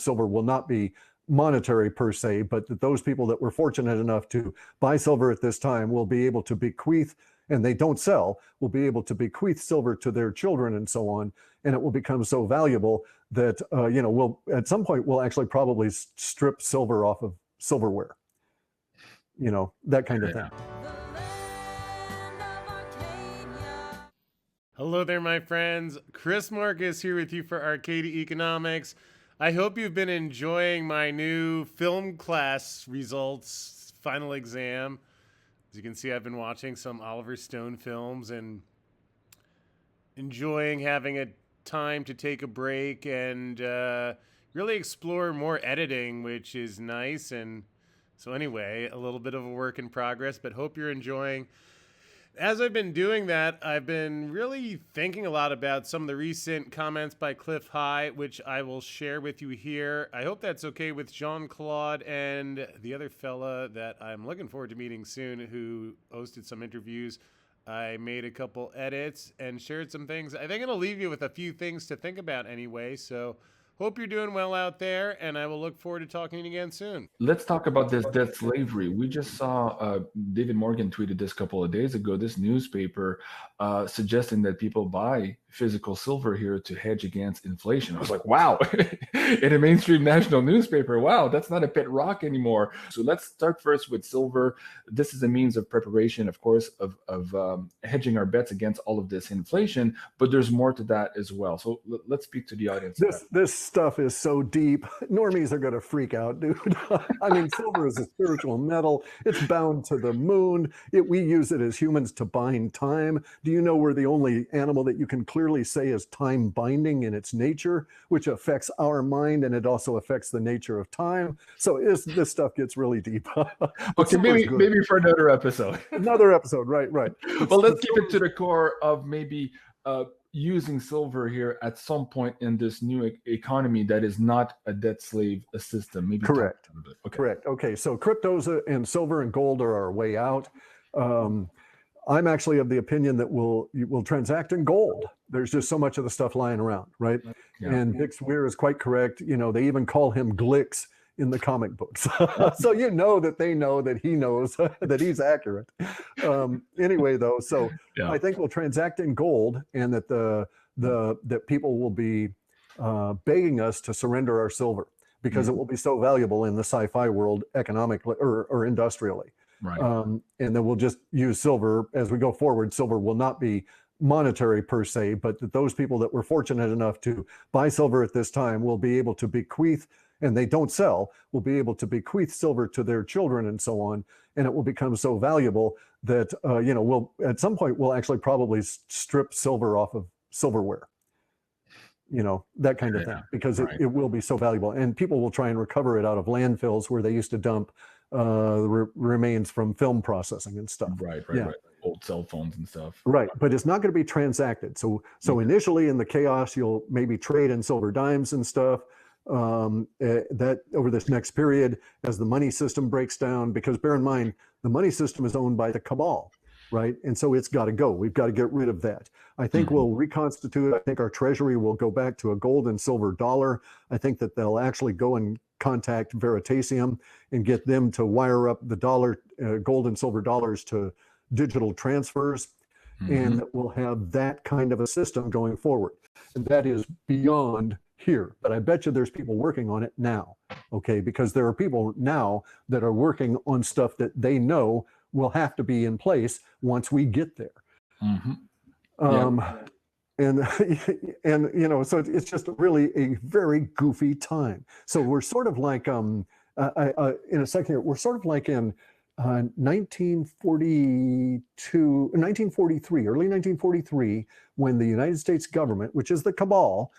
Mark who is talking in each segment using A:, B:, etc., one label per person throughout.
A: silver will not be monetary per se, but that those people that were fortunate enough to buy silver at this time will be able to bequeath, and they don't sell, will be able to bequeath silver to their children and so on, and it will become so valuable that we'll at some point we'll actually probably strip silver off of silverware, that kind of thing.
B: Hello there, my friends. Chris Marcus here with you for Arcadia Economics. I hope you've been enjoying my new film class results, final exam. As you can see, I've been watching some Oliver Stone films and enjoying having a time to take a break and really explore more editing, which is nice. And so anyway, a little bit of a work in progress, but hope you're enjoying. As I've been doing that, I've been really thinking a lot about some of the recent comments by Clif High, which I will share with you here. I hope that's okay with Jean-Claude and the other fella that I'm looking forward to meeting soon, who hosted some interviews. I made a couple edits and shared some things. I think it'll leave you with a few things to think about anyway, so hope you're doing well out there, and I will look forward to talking again soon.
C: Let's talk about this debt slavery. We just saw David Morgan tweeted this a couple of days ago, this newspaper suggesting that people buy physical silver here to hedge against inflation. I was like, wow, in a mainstream national newspaper, wow, that's not a pet rock anymore. So let's start first with silver. This is a means of preparation, of course, of hedging our bets against all of this inflation, but there's more to that as well. So let's speak to the audience.
A: This stuff is so deep. Normies are going to freak out, dude. I mean, silver is a spiritual metal. It's bound to the moon. We use it as humans to bind time. Do you know we're the only animal that you can clearly say is time binding in its nature, which affects our mind, and it also affects the nature of time. So this stuff gets really deep.
C: Okay, maybe for another episode.
A: Another episode, right.
C: Well, let's keep it to the core of maybe using silver here at some point in this new economy that is not a debt slave system. Maybe
A: correct.
C: Okay.
A: Correct. Okay, so cryptos and silver and gold are our way out. I'm actually of the opinion that we'll transact in gold. There's just so much of the stuff lying around, right? Yeah. And Dick Weir is quite correct. They even call him Glix in the comic books. So that they know that he knows that he's accurate. Anyway, though, so yeah. I think we'll transact in gold, and that that people will be begging us to surrender our silver because it will be so valuable in the sci-fi world economically or industrially.
C: Right.
A: And then we'll just use silver as we go forward. Silver will not be monetary per se, but that those people that were fortunate enough to buy silver at this time will be able to bequeath, and they don't sell, will be able to bequeath silver to their children and so on, and it will become so valuable that we'll at some point we'll actually probably strip silver off of silverware, that kind of thing, because it will be so valuable, and people will try and recover it out of landfills where they used to dump the remains from film processing and stuff.
C: Right. Old cell phones and stuff.
A: Right, but it's not going to be transacted. So initially in the chaos, you'll maybe trade in silver dimes and stuff. That over this next period, as the money system breaks down, because bear in mind, the money system is owned by the cabal, right? And so it's got to go. We've got to get rid of that. I think we'll reconstitute. I think our treasury will go back to a gold and silver dollar. I think that they'll actually go and contact Veritasium and get them to wire up the dollar, gold and silver dollars to digital transfers. And we'll have that kind of a system going forward. And that is beyond here, but I bet you there's people working on it now, okay? Because there are people now that are working on stuff that they know will have to be in place once we get there. And so it's just really a very goofy time. So we're sort of like, in a second here, we're sort of like in 1943, early 1943, when the United States government, which is the cabal,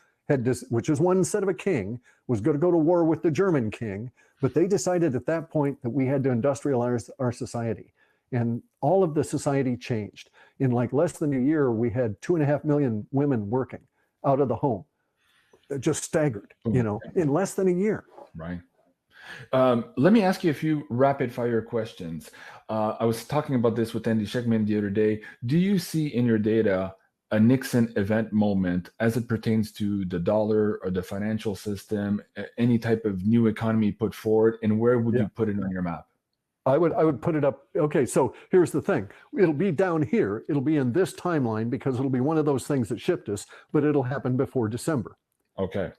A: which is one set of a king, was going to go to war with the German king, but they decided at that point that we had to industrialize our society. And all of the society changed. In like less than a year, we had 2.5 million women working out of the home. Just staggered, in less than a year.
C: Right. Let me ask you a few rapid fire questions. I was talking about this with Andy Sheckman the other day. Do you see in your data a Nixon event moment as it pertains to the dollar or the financial system, any type of new economy put forward, and where would you put it on your map?
A: I would put it up. Okay, so here's the thing. It'll be down here. It'll be in this timeline because it'll be one of those things that shift us, but it'll happen before December.
C: Okay.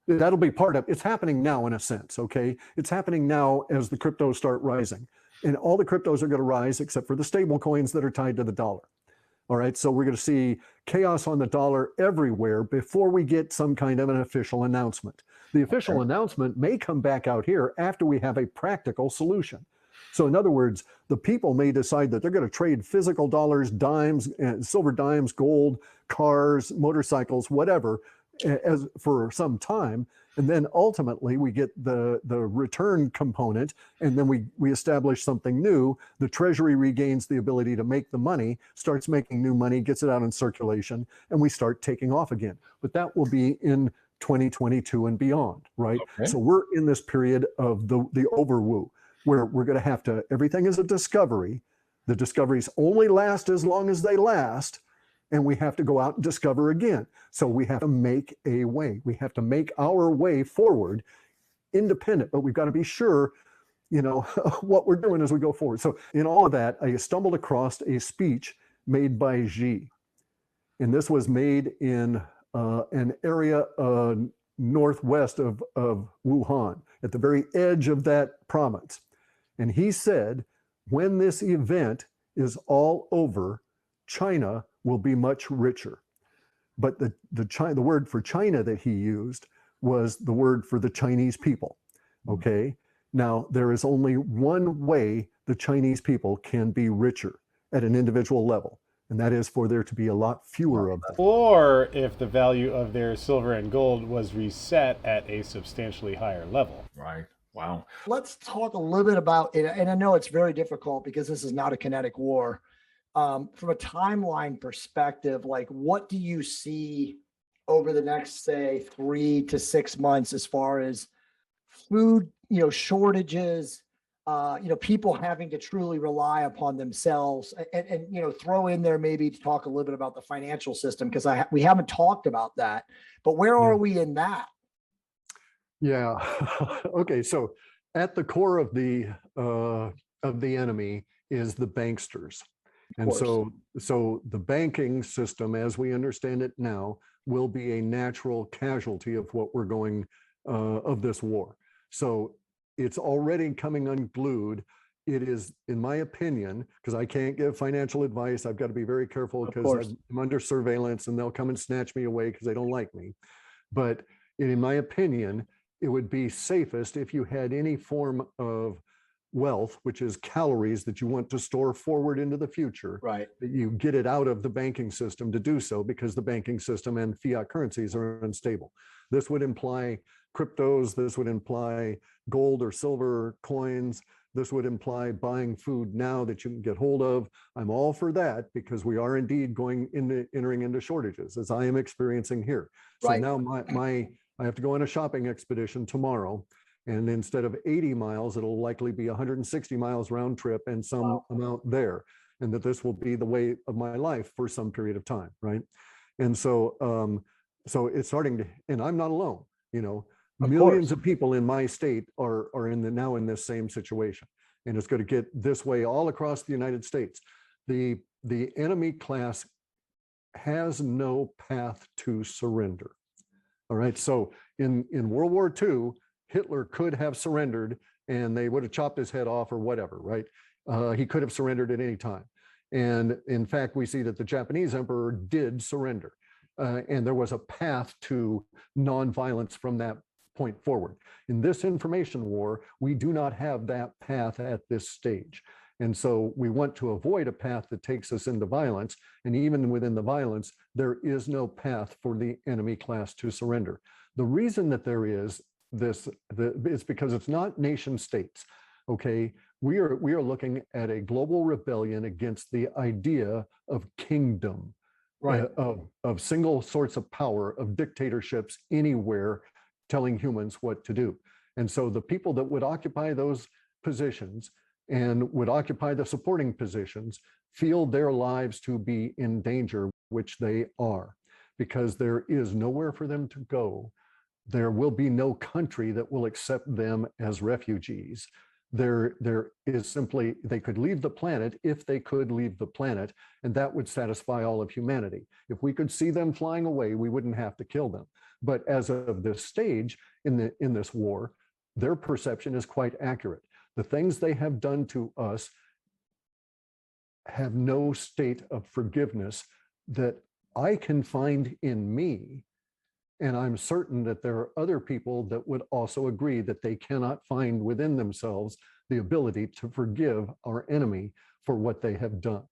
A: That'll be part of it's happening now in a sense. Okay, it's happening now as the cryptos start rising, and all the cryptos are going to rise except for the stable coins that are tied to the dollar. All right, so we're going to see chaos on the dollar everywhere before we get some kind of an official announcement. The official announcement may come back out here after we have a practical solution. So in other words, the people may decide that they're going to trade physical dollars, dimes, silver dimes, gold, cars, motorcycles, whatever, as for some time. And then ultimately we get the return component, and then we establish something new. The Treasury regains the ability to make the money, starts making new money, gets it out in circulation, and we start taking off again. But that will be in 2022 and beyond, right?
C: Okay.
A: So we're in this period of the overwoo, where we're going to have to, everything is a discovery. The discoveries only last as long as they last, and we have to go out and discover again. So we have to make a way. We have to make our way forward independent, but we've got to be sure, what we're doing as we go forward. So in all of that, I stumbled across a speech made by Xi. And this was made in an area northwest of Wuhan, at the very edge of that province. And he said, when this event is all over, China will be much richer. But the word for China that he used was the word for the Chinese people. Okay. Now, there is only one way the Chinese people can be richer at an individual level, and that is for there to be a lot fewer of them.
B: Or if the value of their silver and gold was reset at a substantially higher level.
C: Right. Wow.
D: Let's talk a little bit about it. And I know it's very difficult because this is not a kinetic war. From a timeline perspective, like what do you see over the next, say, 3 to 6 months as far as food, shortages, people having to truly rely upon themselves, and throw in there maybe to talk a little bit about the financial system, because we haven't talked about that, but where are we in that?
A: Yeah. Okay. So at the core of the enemy is the banksters. And so the banking system, as we understand it now, will be a natural casualty of what we're going of this war. So it's already coming unglued. It is, in my opinion, because I can't give financial advice, I've got to be very careful because I'm under surveillance and they'll come and snatch me away because they don't like me. But in my opinion, it would be safest if you had any form of wealth, which is calories that you want to store forward into the future,
D: right?
A: That you get it out of the banking system to do so, because the banking system and fiat currencies are unstable. This would imply cryptos. This would imply gold or silver coins. This would imply buying food now that you can get hold of. I'm all for that, because we are indeed entering into shortages, as I am experiencing here. So now I have to go on a shopping expedition tomorrow. And instead of 80 miles, it'll likely be 160 miles round trip and some amount there. And that this will be the way of my life for some period of time, right? And so it's starting to, and I'm not alone, millions of people in my state are now in this same situation. And it's going to get this way all across the United States. The enemy class has no path to surrender. All right, so in World War II, Hitler could have surrendered and they would have chopped his head off or whatever, right? He could have surrendered at any time. And in fact, we see that the Japanese emperor did surrender. And there was a path to nonviolence from that point forward. In this information war, we do not have that path at this stage. And so we want to avoid a path that takes us into violence. And even within the violence, there is no path for the enemy class to surrender. The reason that there is this is because it's not nation states. Okay, we are looking at a global rebellion against the idea of kingdom, right? Of single sorts of power, of dictatorships anywhere, telling humans what to do. And so the people that would occupy those positions and would occupy the supporting positions feel their lives to be in danger. which they are, because there is nowhere for them to go. There will be no country that will accept them as refugees. There is simply, they could leave the planet if they could leave the planet, and that would satisfy all of humanity. If we could see them flying away, we wouldn't have to kill them. But as of this stage in this war, their perception is quite accurate. The things they have done to us have no state of forgiveness that I can find in me. And I'm certain that there are other people that would also agree that they cannot find within themselves the ability to forgive our enemy for what they have done.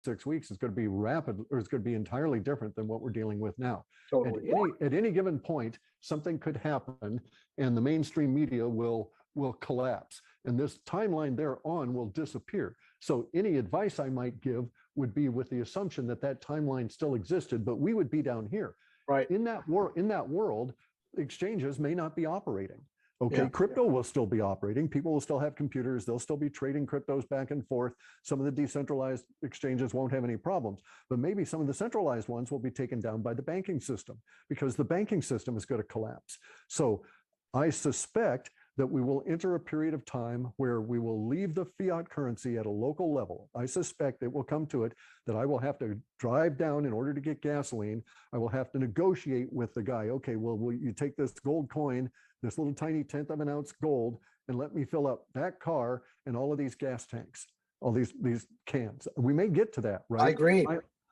A: 6 weeks is going to be rapid, or it's going to be entirely different than what we're dealing with now.
D: Totally.
A: At any given point, something could happen and the mainstream media will collapse. And this timeline thereon will disappear. So any advice I might give would be with the assumption that that timeline still existed, but we would be down here.
D: Right.
A: In that world, exchanges may not be operating. Okay,
D: Yeah.
A: Crypto will still be operating. People will still have computers. They'll still be trading cryptos back and forth. Some of the decentralized exchanges won't have any problems, but maybe some of the centralized ones will be taken down by the banking system, because the banking system is going to collapse. So I suspect that we will enter a period of time where we will leave the fiat currency at a local level. I suspect it will come to it that I will have to drive down in order to get gasoline. I will have to negotiate with the guy. Okay, well, will you take this gold coin, this little tiny 1/10 of an ounce gold, and let me fill up that car and all of these gas tanks, all these cans. We may get to that, right?
D: I agree.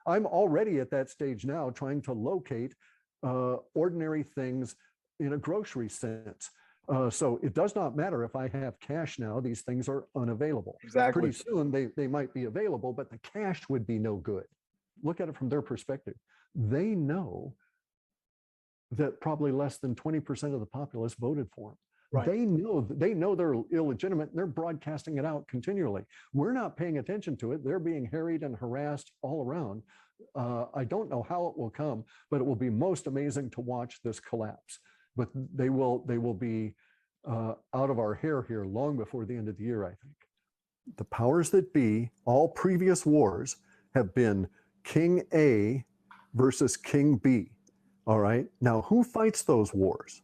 A: I'm already at that stage now, trying to locate ordinary things in a grocery sense. So it does not matter if I have cash now, these things are unavailable.
D: Exactly.
A: Pretty soon they might be available, but the cash would be no good. Look at it from their perspective. They know that probably less than 20% of the populace voted for them.
D: Right.
A: They know they're illegitimate, and they're broadcasting it out continually. We're not paying attention to it. They're being harried and harassed all around. I don't know how it will come, but it will be most amazing to watch this collapse. But they will be out of our hair here long before the end of the year, I think. The powers that be, all previous wars have been King A versus King B. All right. Now, who fights those wars?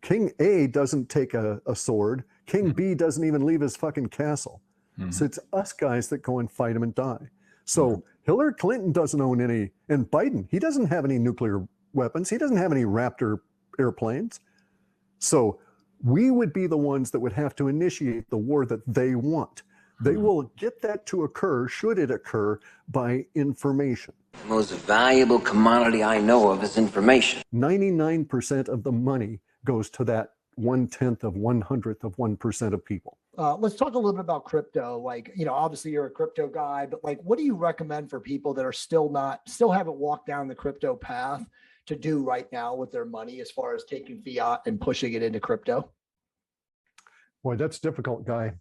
A: King A doesn't take a sword. King B doesn't even leave his fucking castle. So it's us guys that go and fight him and die. So Hillary Clinton doesn't own any, and Biden, he doesn't have any nuclear weapons. He doesn't have any Raptor airplanes. So we would be the ones that would have to initiate the war that they want. They will get that to occur, should it occur, by information.
E: The most valuable commodity I know of is information.
A: 99% of the money goes to that 1/10 of 1/100th of 1% of people.
D: Let's talk a little bit about crypto. Like, obviously you're a crypto guy, but like, what do you recommend for people that are still haven't walked down the crypto path to do right now with their money as far as taking fiat and pushing it into crypto?
A: Boy, that's difficult, Guy.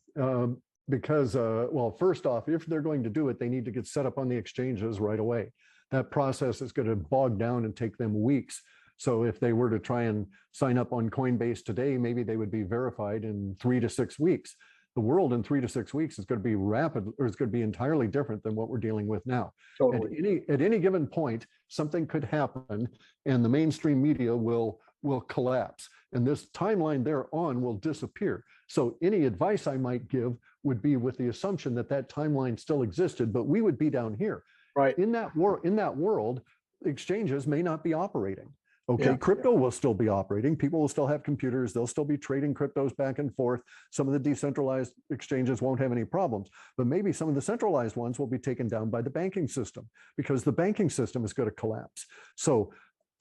A: Because, well, first off, if they're going to do it, they need to get set up on the exchanges right away. That process is going to bog down and take them weeks. So if they were to try and sign up on Coinbase today, maybe they would be verified in 3 to 6 weeks. The world in 3 to 6 weeks is going to be rapid, or it's going to be entirely different than what we're dealing with now.
D: Totally.
A: At any given point, something could happen and the mainstream media will collapse. And this timeline thereon will disappear. So any advice I might give would be with the assumption that that timeline still existed, but we would be down here.
D: Right.
A: In that world, exchanges may not be operating. Okay,
D: Yeah.
A: Crypto will still be operating. People will still have computers. They'll still be trading cryptos back and forth. Some of the decentralized exchanges won't have any problems, but maybe some of the centralized ones will be taken down by the banking system, because the banking system is going to collapse. So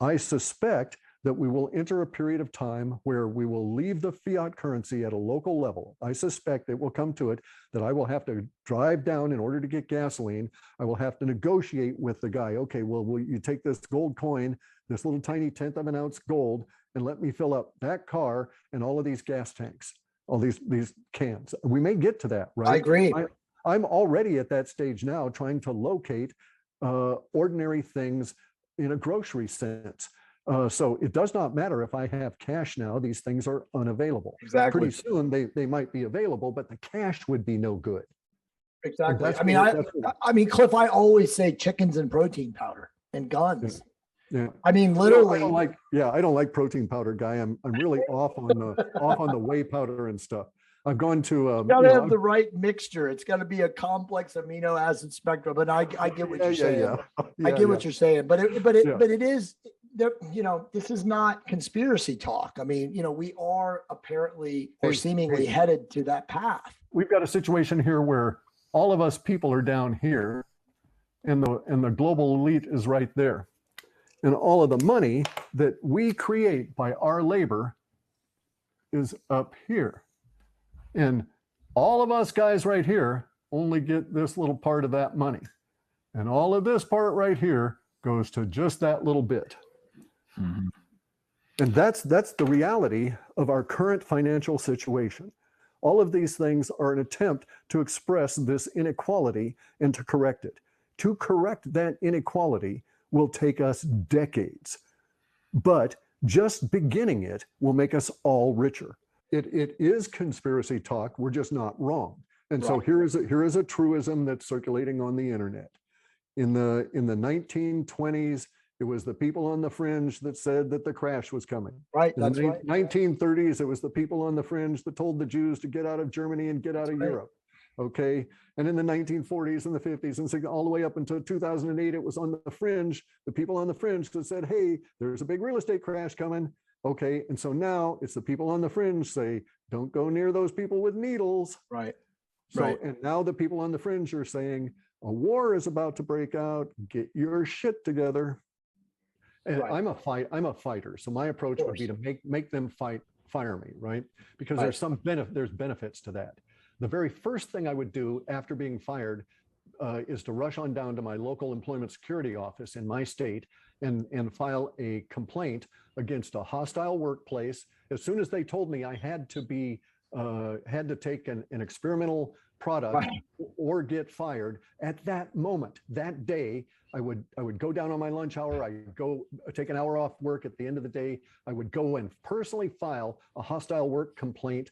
A: I suspect that we will enter a period of time where we will leave the fiat currency at a local level. I suspect it will come to it that I will have to drive down in order to get gasoline. I will have to negotiate with the guy. Okay, well, will you take this gold coin, this little tiny 1/10 of an ounce gold, and let me fill up that car and all of these gas tanks, all these cans. We may get to that, right?
D: I agree.
A: I'm already at that stage now, trying to locate ordinary things in a grocery sense. So it does not matter if I have cash now, these things are unavailable.
D: Exactly.
A: Pretty soon they might be available, but the cash would be no good.
D: Exactly.
A: that's
D: I mean,
A: what- that's what-
D: I mean, Cliff, I always say chickens and protein powder and guns.
A: Yeah.
D: I mean,
A: I
D: literally.
A: don't like protein powder, guy. I'm really off on the whey powder and stuff. I've gone to
D: Got to have the right mixture. It's got to be a complex amino acid spectrum. But I get what you're saying. I get what you're saying. But it is there. You know, this is not conspiracy talk. I mean, you know, we are apparently or seemingly headed to that path.
A: We've got a situation here where all of us people are down here, and the global elite is right there, and all of the money that we create by our labor is up here. And all of us guys right here only get this little part of that money. And all of this part right here goes to just that little bit.
C: Mhm.
A: And that's the reality of our current financial situation. All of these things are an attempt to express this inequality and to correct it. To correct that inequality will take us decades, but just beginning it will make us all richer. It is conspiracy talk. We're just not wrong. And so here is a truism that's circulating on the internet. In the 1920s, it was the people on the fringe that said that the crash was coming.
D: Right.
A: In the 1930s, it was the people on the fringe that told the Jews to get out of Germany and get out of Europe. Okay. And in the 1940s and the 50s and all the way up until 2008, it was on the fringe, the people on the fringe that said, hey, there's a big real estate crash coming. Okay. And so now it's the people on the fringe say, don't go near those people with needles.
D: Right.
A: So, and now the people on the fringe are saying, a war is about to break out. Get your shit together. And I'm a fighter. So my approach would be to make them fire me, right? Because there's benefits to that. The very first thing I would do after being fired is to rush on down to my local employment security office in my state and file a complaint against a hostile workplace. As soon as they told me I had to take an experimental product or get fired, at that moment, that day, I would go down on my lunch hour. I would go take an hour off work at the end of the day. I would go and personally file a hostile work complaint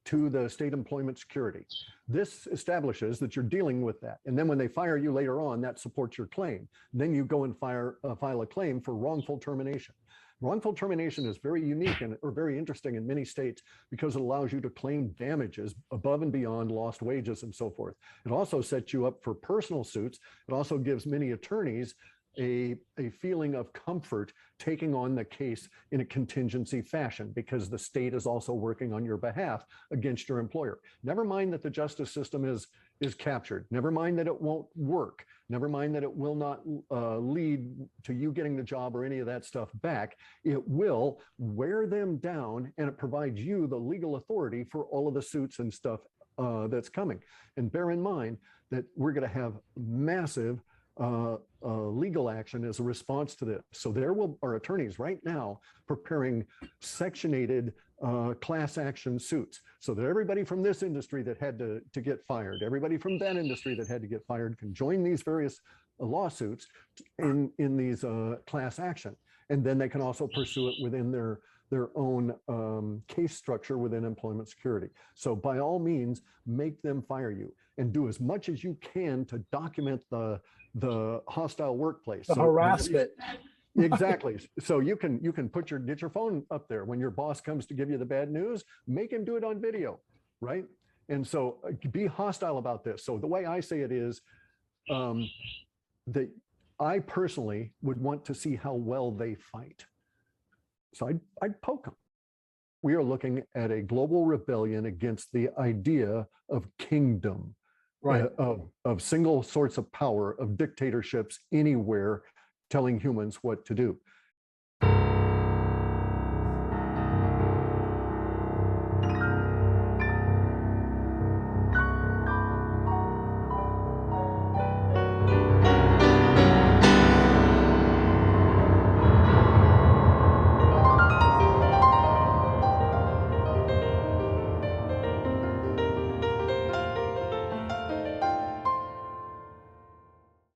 A: to the state employment security. This establishes that you're dealing with that. And then when they fire you later on, that supports your claim. Then you go and file a claim for wrongful termination. Wrongful termination is very unique or very interesting in many states because it allows you to claim damages above and beyond lost wages and so forth. It also sets you up for personal suits. It also gives many attorneys a feeling of comfort taking on the case in a contingency fashion because the state is also working on your behalf against your employer. Never mind that the justice system is captured. Never mind that it won't work. Never mind that it will not lead to you getting the job or any of that stuff back. It will wear them down, and it provides you the legal authority for all of the suits and stuff that's coming. And bear in mind that we're going to have massive legal action as a response to this. So there are attorneys right now preparing sectionated class action suits so that everybody from this industry that had to get fired, everybody from that industry that had to get fired can join these various lawsuits in these class action. And then they can also pursue it within their own case structure within employment security. So by all means, make them fire you and do as much as you can to document the hostile workplace.
D: The harassment.
A: Exactly. So you can get your phone up there when your boss comes to give you the bad news, make him do it on video, right? And so be hostile about this. So the way I say it is that I personally would want to see how well they fight. So I'd poke them. We are looking at a global rebellion against the idea of kingdom, of single sorts of power, of dictatorships anywhere telling humans what to do.